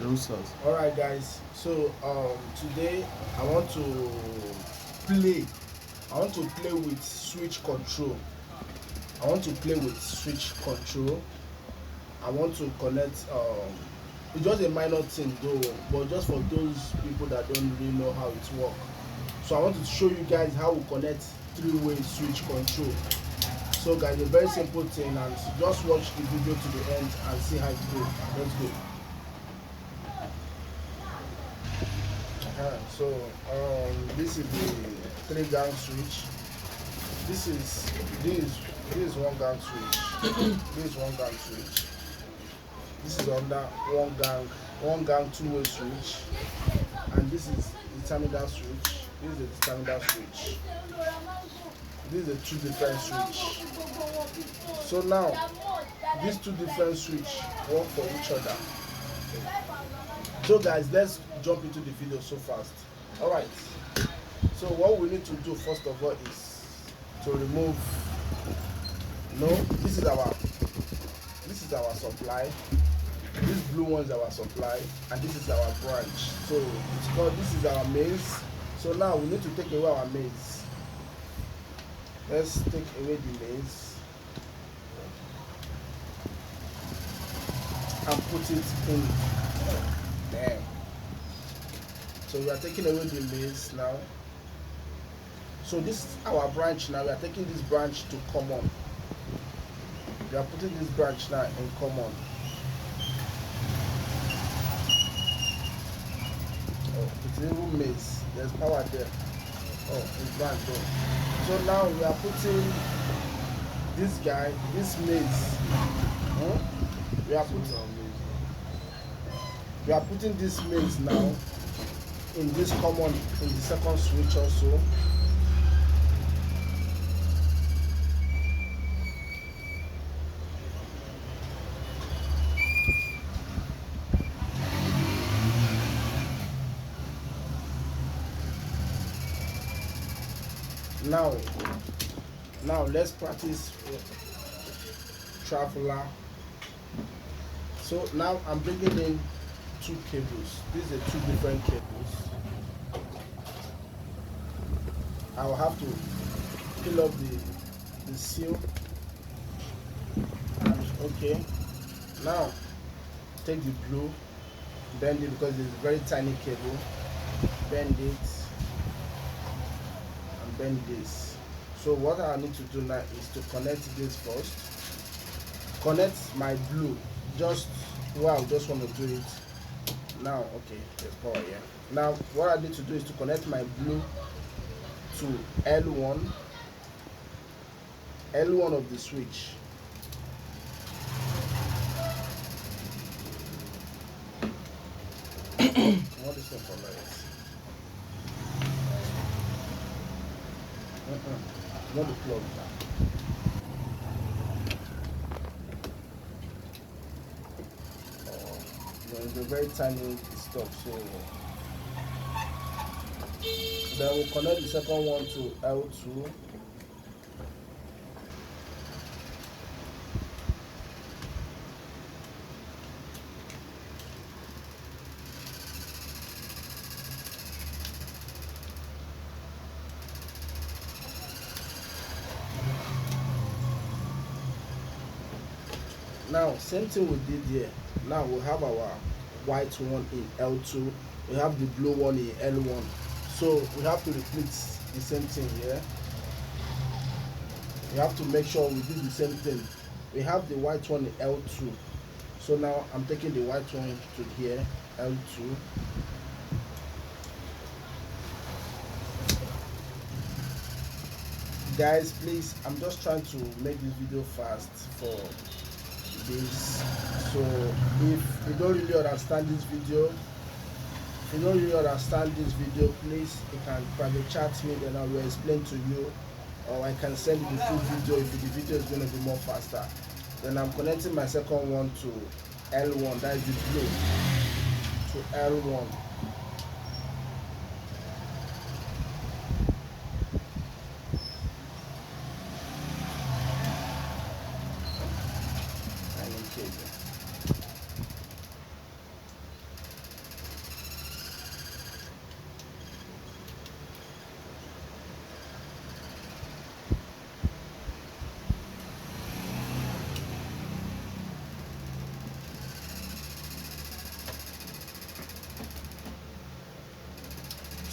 Rusas. All right, guys. So today I want to play. I want to play with switch control. I want to play with switch control. I want to connect. It's just a minor thing though, but just for those people that don't really know how it works. So I want to show you guys how we connect three-way switch control. So guys, a very simple thing, and just watch the video to the end and see how it goes. Let's go. So this is the three gang switch. This is this is one gang switch. This is one gang switch. This is under one gang two-way switch, and this is the terminal switch. This is the terminal switch. This is the two different switch. So now these two different switch work for each other. So guys, let's jump into the video so fast. All right. So what we need to do first of all is to remove. No, this is our supply. This blue one is our supply, and this is our branch. So it's called, this is our mains. So now we need to take away our mains. Let's take away the mains and put it in there. So we are taking away the mains now. So this is our branch now. We are taking this branch to common. We are putting this branch now in common. Oh, it's even mains. There's power there. Oh, it's branch there. So now we are putting this guy, this mains. We are putting this mains now in this common, in the second switch also. Now let's practice traveler. So now I'm bringing in two cables. These are two different cables. I will have to fill up the seal. And okay, now take the blue, bend it because it's a very tiny cable. Bend it and bend this. So what I need to do now is to connect this first. Connect my blue. Just wow, just want to do it now. Okay, there's power here. Now what I need to do is to connect my blue to L1 of the switch. What is the for light? Not the plug. It's a very tiny stuff, so then we'll connect the second one to L2. Now same thing we did here. Now we have our white one in L2, we have the blue one in L1. So we have to repeat the same thing here. We have to make sure we do the same thing. We have the white one in L2. So now I'm taking the white one to here, L2. Guys, please, I'm just trying to make this video fast for this. So if you don't really understand this video, please you can private chat me, then I will explain to you, or I can send you the full video if the video is going to be more faster. Then I'm connecting my second one to L1, that is the blue, to L1.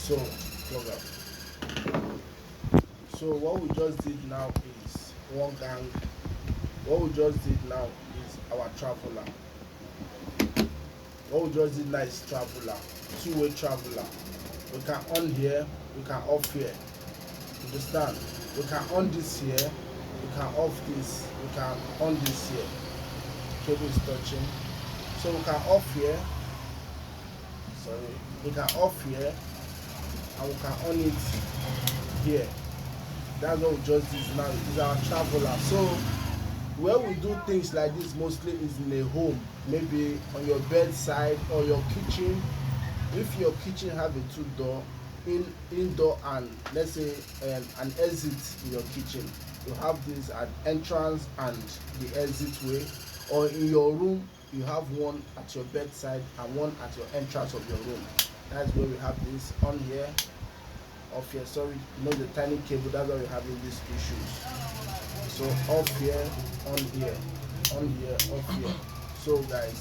So plug up. So what we just did now is one gang. What we just did now is our traveler. What we just did now is traveler, two-way traveler. We can on here, we can off here. Understand? We can on this here, we can off this, we can on this here. Cable is touching. So we can off here. Sorry, we can off here and we can on it here. That's what we just did now. It's our traveler. So where we do things like this mostly is in a home, maybe on your bedside or your kitchen. If your kitchen have a two-door, indoor and let's say an exit in your kitchen, you have this at entrance and the exit way. Or in your room, you have one at your bedside and one at your entrance of your room. That's where we have this on here, off here. Sorry, you know the tiny cable. That's why we're having these issues. So off here, on here, on here, off here. So guys,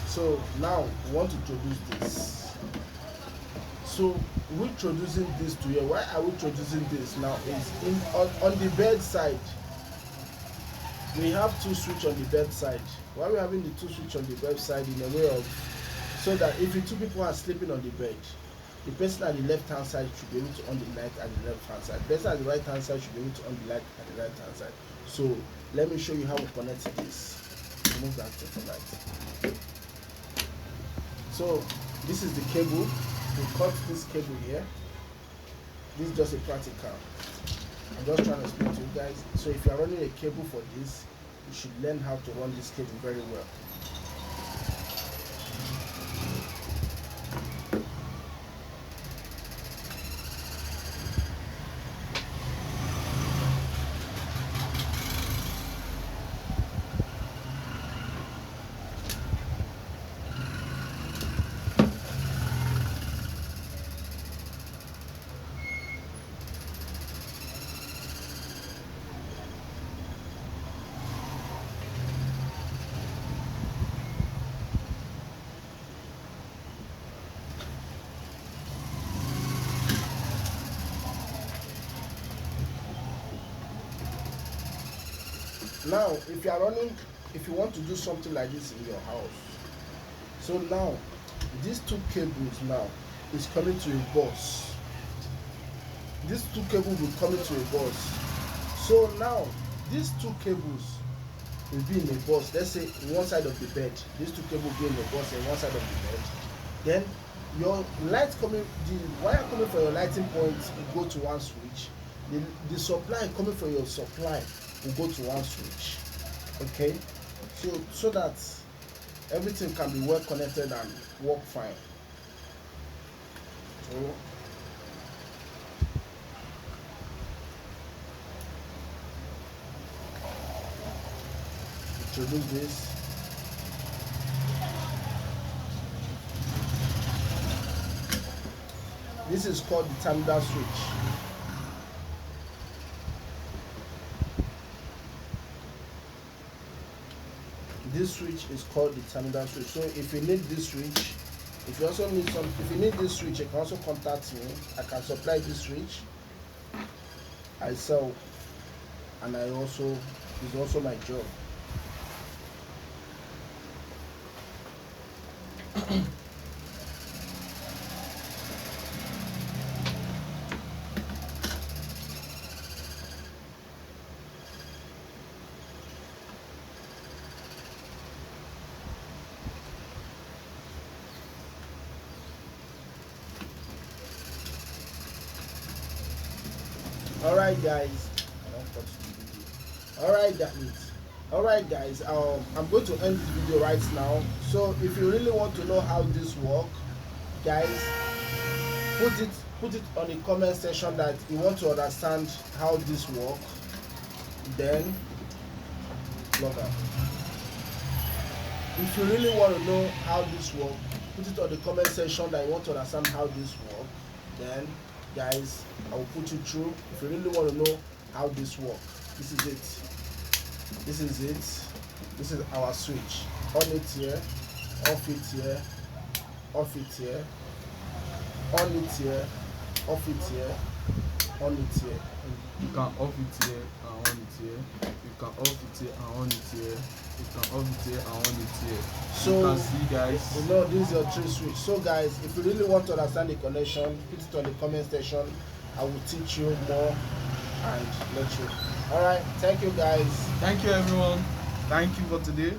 so now we want to introduce this. So we're introducing this to here. Why are we introducing this now? Is on the bedside. We have two switch on the bedside. Why are we having the two switch on the bedside in a way of so that if the two people are sleeping on the bed, the person at the left hand side should be able to on the light at the left hand side. The person at the right hand side should be able to on the light at the right hand side. So let me show you how we connect this. Remove that to the light. So this is the cable. We cut this cable here. This is just a practical. I'm just trying to explain to you guys. So if you are running a cable for this, you should learn how to run this cable very well. Now if you are running, if you want to do something like this in your house, so now these two cables now is coming to a bus. These two cables will come into a bus. So now these two cables will be in a bus. Let's say one side of the bed, these two cables will be in a bus and one side of the bed. Then your light coming, the wire coming from your lighting point will go to one switch. The supply coming from your supply will go to one switch. Okay, so that everything can be well connected and work fine. So introduce this. This is called the terminal switch. This switch is called the terminal switch. So if you need this switch, if you also need if you need this switch, you can also contact me. I can supply this switch. I sell, and it's also my job. Alright guys, alright guys, I'm going to end this video right now. So if you really want to know how this works, guys, put it on the comment section that you want to understand how this works. Then log out. If you really want to know how this works, put it on the comment section that you want to understand how this works. Then guys, I will put you through. If you really want to know how this works, this is it. This is our switch. On it here, off it here, off it here, on it here, off it here, on it here. You can off it here and on it here. You can off it here and on it here. You can off it here and on it here. So you can see, guys. you know this is your true switch. So guys, if you really want to understand the connection, put it on the comment section. I will teach you more and let you. All right, thank you guys. Thank you, everyone. Thank you for today.